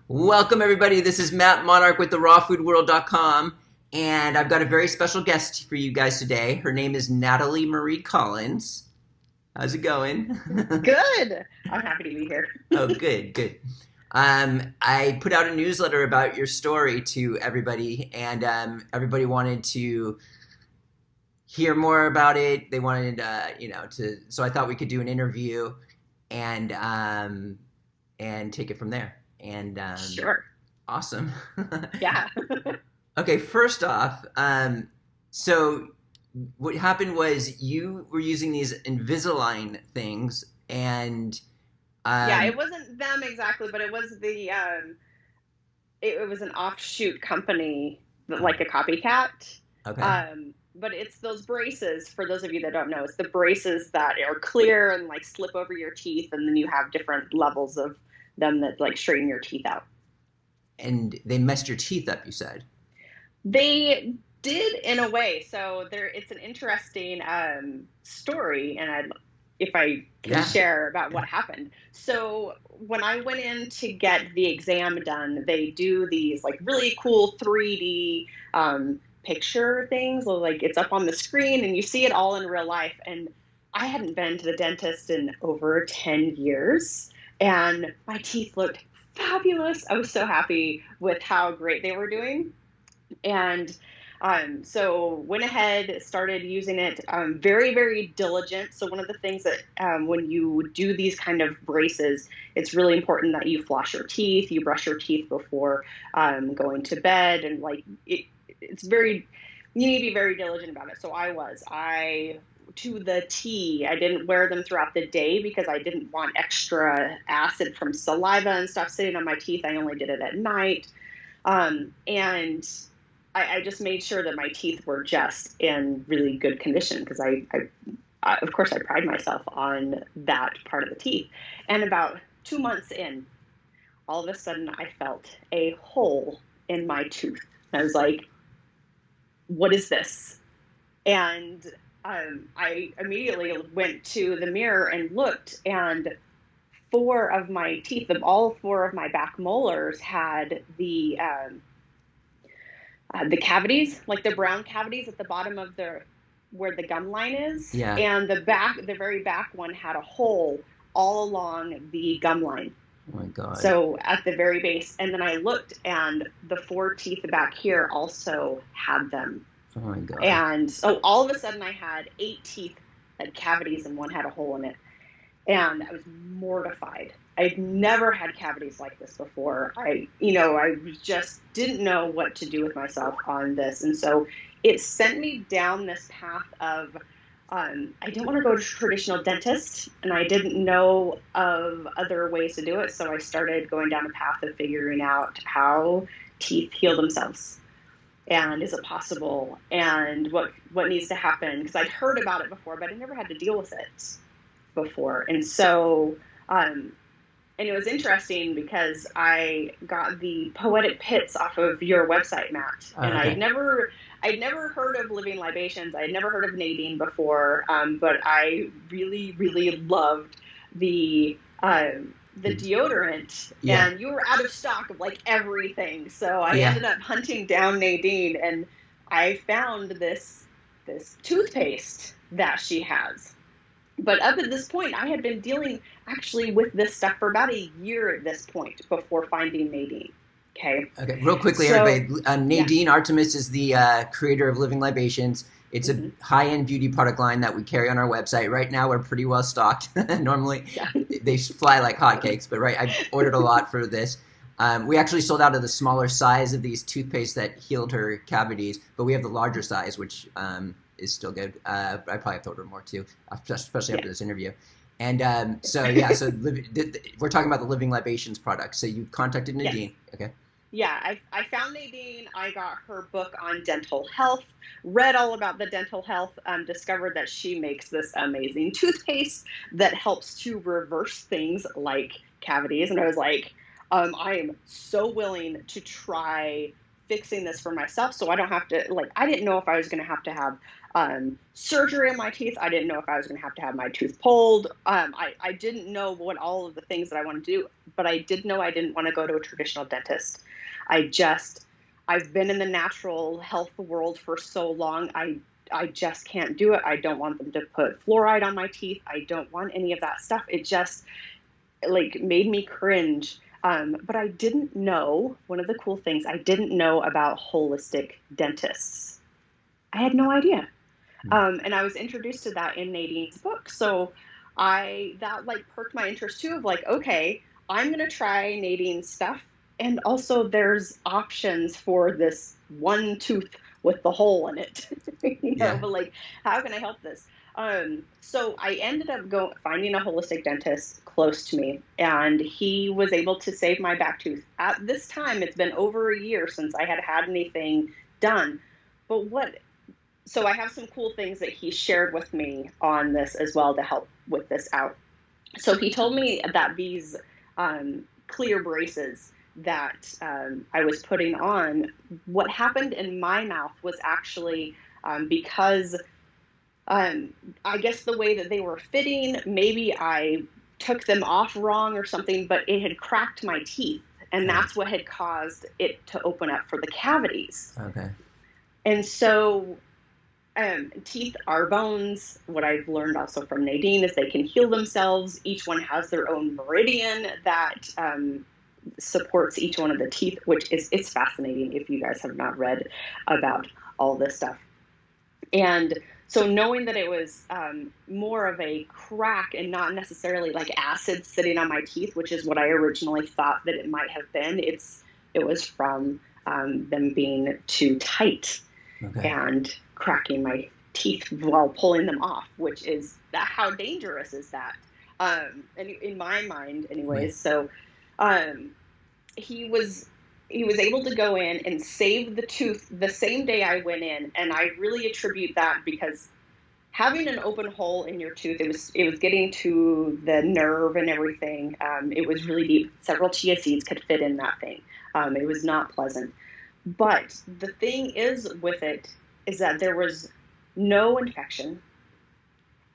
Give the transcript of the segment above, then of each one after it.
Welcome, everybody. This is Matt Monarch with the rawfoodworld.com, and I've got a very special guest for you guys today. Her name is Natalie Marie Collins. How's it going? Good. I'm happy to be here. Oh, good, good. I put out a newsletter about your story to everybody, and everybody wanted to hear more about it. They wanted, so I thought we could do an interview and take it from there. And Sure. awesome. Yeah. Okay, first off, so what happened was you were using these Invisiline things, and Yeah, um, it wasn't them exactly, but it was it was an offshoot company, like a copycat. okay, But it's those braces, for those of you that don't know, it's the braces that are clear and like slip over your teeth, and then you have different levels of them that like straighten your teeth out. and they messed your teeth up, you said. They did in a way. So there, it's an interesting story, and if I can Yeah. share about what happened. So when I went in to get the exam done, they do these like really cool 3D picture things. Like it's up on the screen, and you see it all in real life. And I hadn't been to the dentist in over 10 years, and my teeth looked fabulous. I was so happy with how great they were doing. And so went ahead, started using it, very, very diligent. So one of the things that when you do these kind of braces, it's really important that you floss your teeth, you brush your teeth before going to bed. And like it's very, you need to be very diligent about it. So I to the T, I didn't wear them throughout the day because I didn't want extra acid from saliva and stuff sitting on my teeth. I only did it at night. And I just made sure that my teeth were just in really good condition because of course, I pride myself on that part of the teeth. And about 2 months in, all of a sudden, I felt a hole in my tooth. I was like, "What is this?" And I immediately went to the mirror and looked, and four of my teeth, all four of my back molars, had the cavities, like the brown cavities at the bottom of the where the gum line is, Yeah. and the very back one had a hole all along the gum line. Oh my God. So at the very base, and then I looked, and the four teeth back here also had them. Oh my God. And so all of a sudden, I had eight teeth that had cavities, and one had a hole in it, and I was mortified. I'd never had cavities like this before. I just didn't know what to do with myself on this. And so it sent me down this path of, I didn't want to go to traditional dentist, and I didn't know of other ways to do it. So I started going down a path of figuring out how teeth heal themselves. And is it possible? And what needs to happen? Because I'd heard about it before, but I never had to deal with it before. And so, and it was interesting because I got the poetic pits off of your website, Matt, Oh, and okay. I'd never heard of Living Libations. I had never heard of Nadine before, but I really, really loved the deodorant, Yeah. and you were out of stock of like everything. So I Yeah. ended up hunting down Nadine, and I found this toothpaste that she has. But up at this point, I had been dealing actually with this stuff for about a year at this point before finding Nadine. Okay. Okay, real quickly, So, everybody. yeah. Nadine Artemis is the creator of Living Libations. It's a Hmm. high-end beauty product line that we carry on our website. Right now, we're pretty well stocked. Normally, Yeah. they fly like hotcakes, but right, I ordered a lot for this. We actually sold out of the smaller size of these toothpaste that healed her cavities, but we have the larger size, which is still good. I probably have to order more too, especially Yeah. after this interview. And so yeah, so we're talking about the Living Libations product. So you contacted Yes. Nadine, okay? Yeah, I found Nadine. I got her book on dental health, read all about the dental health, discovered that she makes this amazing toothpaste that helps to reverse things like cavities. And I was like, I am so willing to try fixing this for myself so I don't have to, like, I didn't know if I was going to have surgery in my teeth. I didn't know if I was going to have my tooth pulled. I didn't know what all of the things that I wanted to do, but I did know I didn't want to go to a traditional dentist. I've been in the natural health world for so long. I just can't do it. I don't want them to put fluoride on my teeth. I don't want any of that stuff. It just like made me cringe. But I didn't know, one of the cool things, I didn't know about holistic dentists. I had no idea. And I was introduced to that in Nadine's book. So that like perked my interest too of like, okay, I'm going to try Nadine's stuff. And also there's options for this one tooth with the hole in it, Yeah. but like, how can I help this? So I ended up finding a holistic dentist close to me, and he was able to save my back tooth. At this time, it's been over a year since I had anything done. So I have some cool things that he shared with me on this as well to help with this out. So he told me that these clear braces that I was putting on, what happened in my mouth was actually because I guess the way that they were fitting, maybe I took them off wrong or something, but it had cracked my teeth. And that's what had caused it to open up for the cavities. Okay. And so teeth are bones. What I've learned also from Nadine is they can heal themselves. Each one has their own meridian that supports each one of the teeth, which it's fascinating if you guys have not read about all this stuff. And so knowing that it was more of a crack and not necessarily like acid sitting on my teeth, which is what I originally thought that it might have been, it was from them being too tight and cracking my teeth while pulling them off, which is how dangerous is that? And in my mind anyways. So he was able to go in and save the tooth the same day I went in. And I really attribute that because having an open hole in your tooth, it was getting to the nerve and everything. It was really deep. Several chia seeds could fit in that thing. It was not pleasant. But the thing is with it is that there was no infection,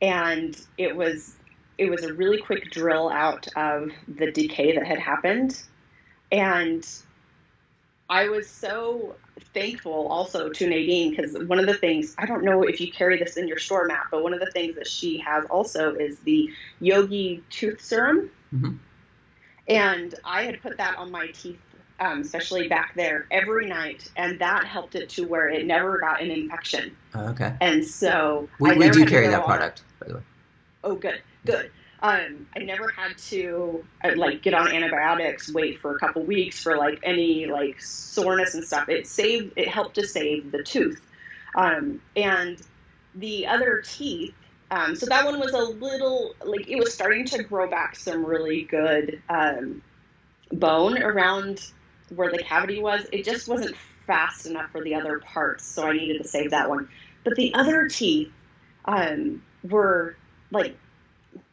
and it was a really quick drill out of the decay that had happened. And I was so thankful also to Nadine, because one of the things, I don't know if you carry this in your store map, but one of the things that she has also is the Yogi tooth serum. Mm-hmm. And I had put that on my teeth, especially back there, every night, and that helped it to where it never got an infection. Okay. And so we do carry that product, by the way. Oh, good. I never had to get on antibiotics, wait for a couple weeks for any soreness and stuff. It helped to save the tooth. And the other teeth, so that one was a little, it was starting to grow back some really good bone around where the cavity was. It just wasn't fast enough for the other parts, so I needed to save that one. But the other teeth were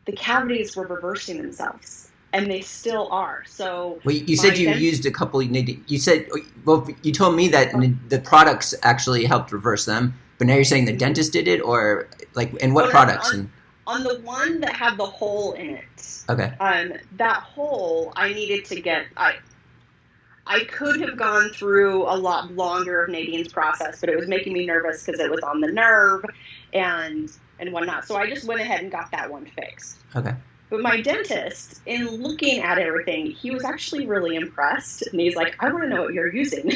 the cavities were reversing themselves, and they still are. So you said you used a couple. You said, well, you told me that the products actually helped reverse them, but now you're saying the dentist did it, or and what products? On the one that had the hole in it. Okay. That hole I needed to get. I could have gone through a lot longer of Nadine's process, but it was making me nervous because it was on the nerve and whatnot. So I just went ahead and got that one fixed. Okay. But my dentist, in looking at everything, he was actually really impressed. And he's like, I want to know what you're using.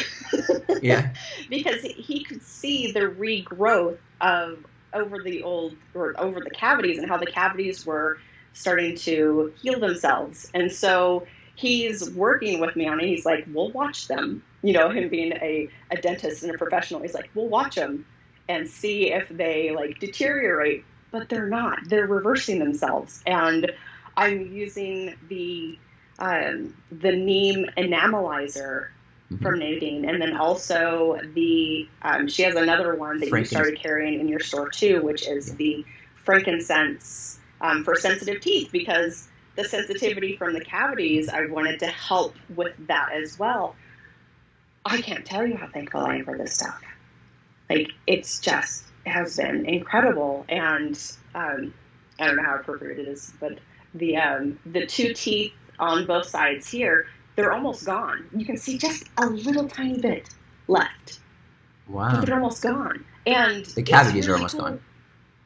Yeah. Because he could see the regrowth over the cavities and how the cavities were starting to heal themselves. And so he's working with me on it. He's like, we'll watch them. Him being a dentist and a professional, he's like, we'll watch them and see if they deteriorate. But they're not. They're reversing themselves. And I'm using the neem enamelizer from Nadine, and then also she has another one that you started carrying in your store too, which is the frankincense for sensitive teeth, because the sensitivity from the cavities, I wanted to help with that as well. I can't tell you how thankful I am for this stuff. It's just has been incredible. And I don't know how appropriate it is, but the two teeth on both sides here, they're almost gone. You can see just a little tiny bit left, but Wow. they're almost gone. And The it's cavities are really almost cool. gone.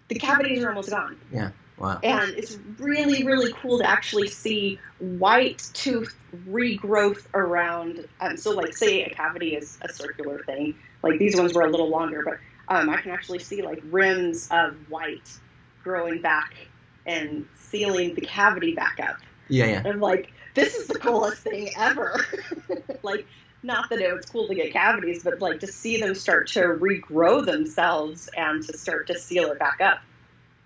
The cavities are almost gone. Yeah. Wow. And it's really, really cool to actually see white tooth regrowth around. So, like, say a cavity is a circular thing. Like, these ones were a little longer, but I can actually see, like, rims of white growing back and sealing the cavity back up. Yeah, yeah. And, like, this is the coolest thing ever. Like, not that it was cool to get cavities, but, like, to see them start to regrow themselves and to start to seal it back up.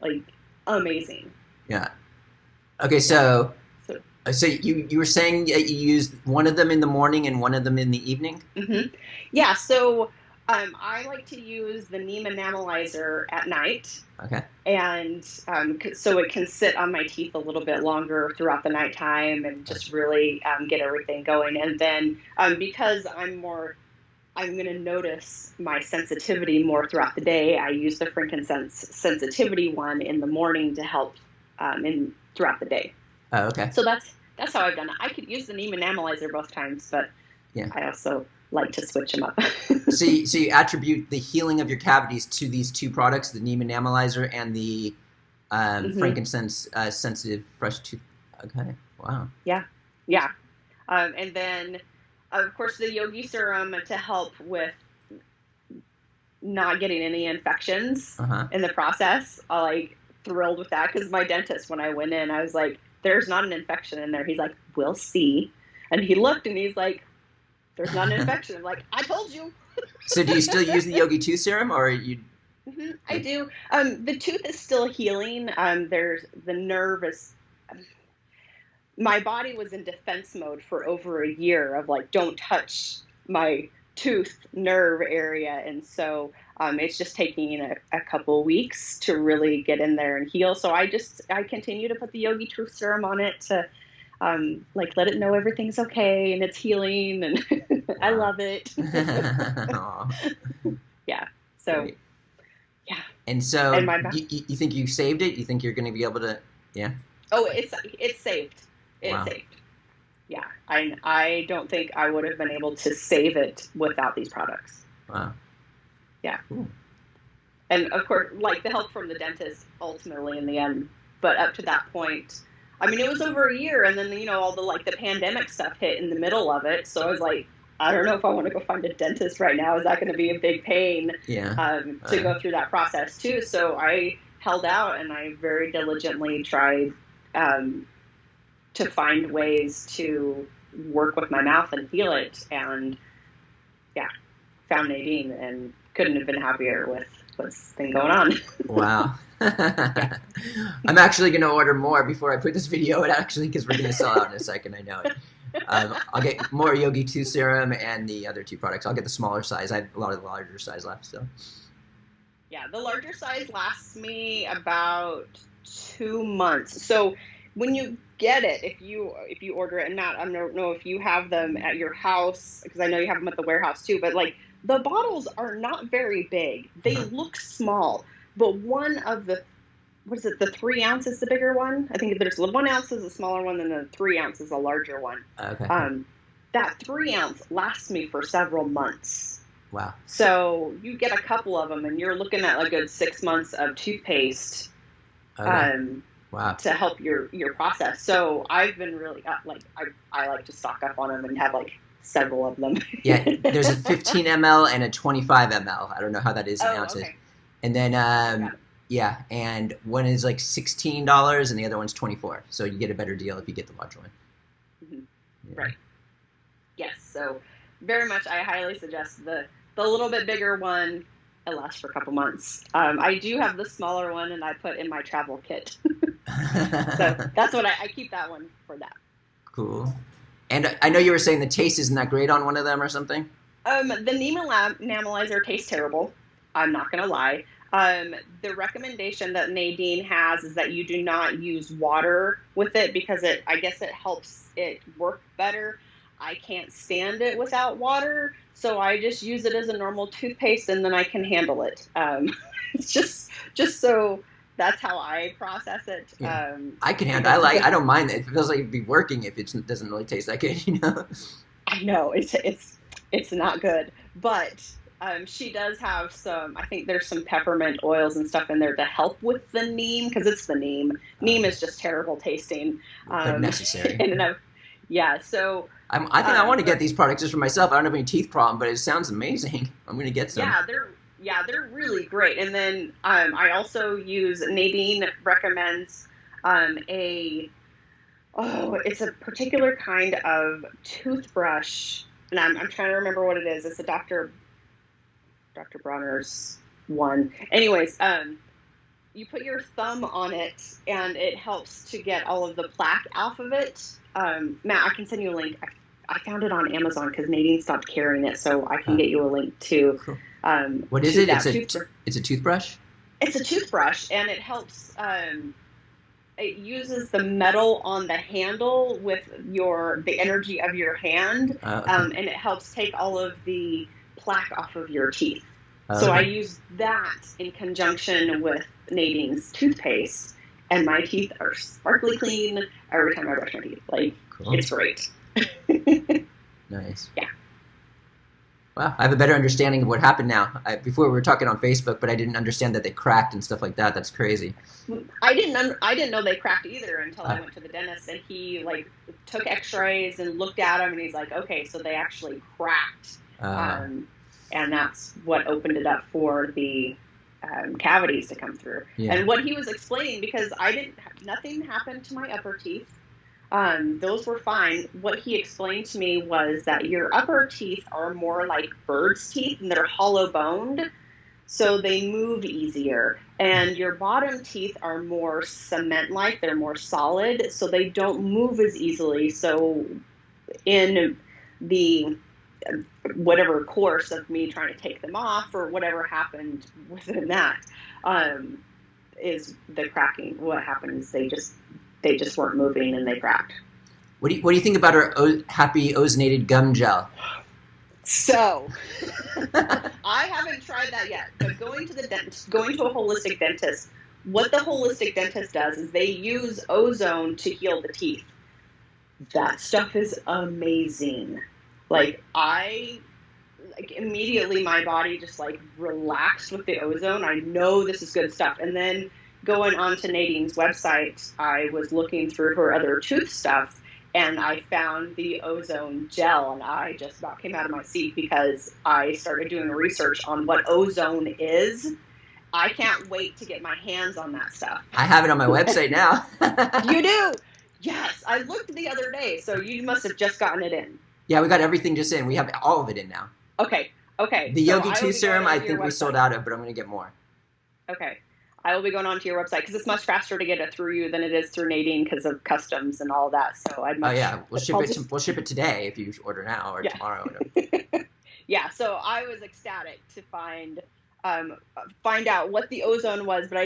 Like, amazing. Yeah. Okay, so you were saying that you used one of them in the morning and one of them in the evening? Mm-hmm. Yeah, so I like to use the neem enamelizer at night. Okay. And so it can sit on my teeth a little bit longer throughout the nighttime and just really get everything going. And then because I'm going to notice my sensitivity more throughout the day, I use the frankincense sensitivity one in the morning to help throughout the day. Oh, okay. So that's how I've done it. I could use the neem enamelizer both times, but yeah. I also like to switch them up. So you attribute the healing of your cavities to these two products, the neem enamelizer and the frankincense sensitive fresh tooth. Okay. Wow. Yeah. Yeah. And then, of course, the Yogi Serum to help with not getting any infections in the process. I'm like thrilled with that because my dentist, when I went in, I was like, there's not an infection in there. He's like, we'll see. And he looked and he's like, there's not an infection. I'm like, I told you. So do you still use the Yogi Tooth Serum or you? Mm-hmm, I do. The tooth is still healing. There's the nerve is. My body was in defense mode for over a year of like, don't touch my tooth nerve area. And so it's just taking a couple weeks to really get in there and heal. So I continue to put the Yogi Tooth Serum on it to like let it know everything's okay and it's healing and I love it. Yeah. So, great. Yeah. And so you think you saved it? You think you're going to be able to, yeah? Oh, it's saved. It's saved. Yeah. I don't think I would have been able to save it without these products. Wow. Yeah. Cool. And of course, like the help from the dentist ultimately in the end, but up to that point, I mean, it was over a year and then, all the pandemic stuff hit in the middle of it. So I was like, I don't know if I want to go find a dentist right now. Is that going to be a big pain to go through that process too? So I held out and I very diligently tried to find ways to work with my mouth and heal it. And found Nadine and couldn't have been happier with what's been going on. Wow. I'm actually going to order more before I put this video out, actually, because we're going to sell out in a second. I know it. I'll get more Yogi Tooth Serum and the other two products. I'll get the smaller size. I have a lot of the larger size left still. Yeah, the larger size lasts me about 2 months. So when you get it, if you order it, and Matt, I don't know if you have them at your house, because I know you have them at the warehouse too, but like the bottles are not very big. They look small, but one of the, what is it, the 3 ounce is the bigger one? I think there's 1 ounce is a smaller one, and the 3 ounce is a larger one. Okay. That 3 ounce lasts me for several months. Wow. So you get a couple of them, and you're looking at a good 6 months of toothpaste. Wow. To help your process. So I've been really I like to stock up on them and have like several of them. Yeah, there's a 15 ml and a 25 ml. I don't know how that is in ounces. Okay. And then and one is like $16 and the other one's $24. So you get a better deal if you get the large one. Mm-hmm. Yeah. Right. Yes. So very much I highly suggest the little bit bigger one. It lasts for a couple months. I do have the smaller one and I put in my travel kit. So that's what I keep that one for that. Cool. And I know you were saying the taste isn't that great on one of them or something? The neem enamelizer tastes terrible. I'm not going to lie. The recommendation that Nadine has is that you do not use water with it because I guess it helps it work better. I can't stand it without water, so I just use it as a normal toothpaste and then I can handle it. It's just so that's how I process it. Yeah. I can handle. Because I don't mind it. It feels like it'd be working if it doesn't really taste that good. I know it's not good, but she does have some. I think there's some peppermint oils and stuff in there to help with the neem because it's the neem. Neem is just terrible tasting, But necessary. in and of yeah. So I think I want to get these products just for myself. I don't have any teeth problem, but it sounds amazing. I'm gonna get some. they're really great. And then I also use Nadine recommends it's a particular kind of toothbrush, and I'm trying to remember what it is. It's a Dr. Bronner's one. Anyways, you put your thumb on it, and it helps to get all of the plaque off of it. Matt, I can send you a link. I found it on Amazon because Nadine stopped carrying it, so I can get you a link to. Cool. What is it? It's a toothbrush? It's a toothbrush, and it helps. It uses the metal on the handle with the energy of your hand, and it helps take all of the plaque off of your teeth. So I use that in conjunction with Nadine's toothpaste, and my teeth are sparkly clean every time I brush my teeth. Like, cool. It's great. Nice. Yeah. Wow, I have a better understanding of what happened now. Before we were talking on Facebook, but I didn't understand that they cracked and stuff like that. That's crazy. I didn't know they cracked either until I went to the dentist, and he took X-rays and looked at them, and he's like, "Okay, so they actually cracked," and that's what opened it up for the cavities to come through. Yeah. And what he was explaining, because nothing happened to my upper teeth. Those were fine. What he explained to me was that your upper teeth are more like bird's teeth, and they're hollow boned, so they move easier. And your bottom teeth are more cement-like, they're more solid, so they don't move as easily. So in the whatever course of me trying to take them off or whatever happened within that, is the cracking. What happened is they just weren't moving and they cracked. What do you think about our happy ozonated gum gel? So, I haven't tried that yet, but going to a holistic dentist, what the holistic dentist does is they use ozone to heal the teeth. That stuff is amazing. Immediately my body just relaxed with the ozone. I know this is good stuff. And then going on to Nadine's website, I was looking through her other tooth stuff, and I found the ozone gel, and I just about came out of my seat because I started doing research on what ozone is. I can't wait to get my hands on that stuff. I have it on my website now. You do? Yes. I looked the other day, so you must have just gotten it in. Yeah, we got everything just in. We have all of it in now. Okay. The Yogi Tooth Serum, I think we sold out of, but I'm going to get more. Okay. I will be going onto your website because it's much faster to get it through you than it is through Nadine because of customs and all that. So we'll ship it today if you order now or tomorrow. Yeah, so I was ecstatic to find out what the ozone was, but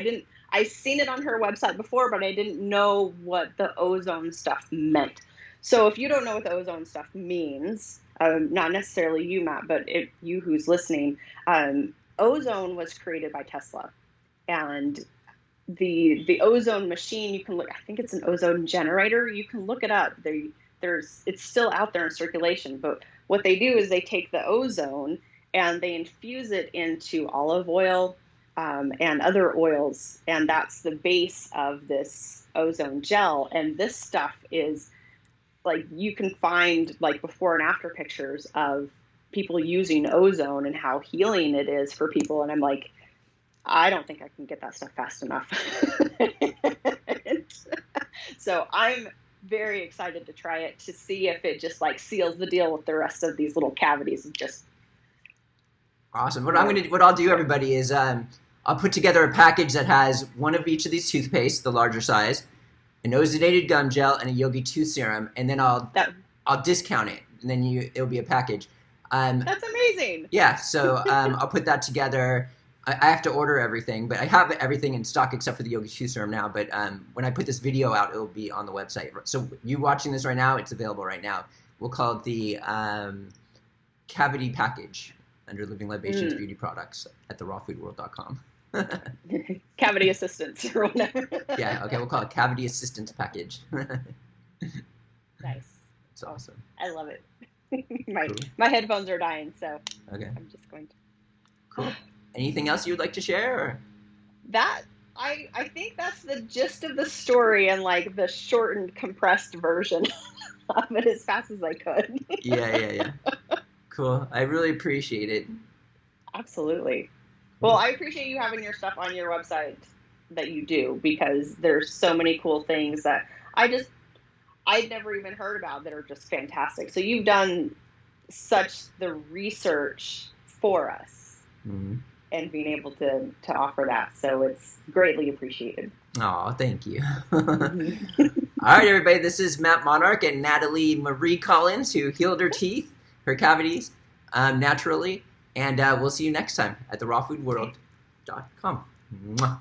I seen it on her website before, but I didn't know what the ozone stuff meant. So if you don't know what the ozone stuff means, not necessarily you, Matt, but you who's listening, ozone was created by Tesla. And the ozone machine, you can look, I think it's an ozone generator. You can look it up. It's still out there in circulation, but what they do is they take the ozone and they infuse it into olive oil, and other oils. And that's the base of this ozone gel. And this stuff is you can find before and after pictures of people using ozone and how healing it is for people. And I'm like, I don't think I can get that stuff fast enough. So I'm very excited to try it to see if it just seals the deal with the rest of these little cavities. Just awesome. What I'll do, everybody, is I'll put together a package that has one of each of these toothpaste, the larger size, an ozonated gum gel, and a Yogi Tooth Serum, and then I'll discount it, and then it'll be a package. That's amazing. Yeah. So I'll put that together. I have to order everything, but I have everything in stock except for the Yogi Tooth Serum now. But when I put this video out, it'll be on the website. So you watching this right now, it's available right now. We'll call it the cavity package under Living Libations Beauty Products at therawfoodworld.com. Cavity assistance or whatever. Yeah, okay, we'll call it Cavity Assistance Package. Nice. It's awesome. I love it. my Cool. my headphones are dying, so Okay, I'm just going to. cool. Anything else you would like to share? Or? That I think that's the gist of the story and like the shortened, compressed version of it as fast as I could. Yeah. Cool. I really appreciate it. Absolutely. Well, I appreciate you having your stuff on your website that you do because there's so many cool things that I'd never even heard about that are just fantastic. So you've done such the research for us Mm-hmm. and being able to offer that. So it's greatly appreciated. Oh, thank you. All right, everybody. This is Matt Monarch and Natalie Marie Collins, who healed her teeth, her cavities, naturally. And we'll see you next time at therawfoodworld.com. Mwah.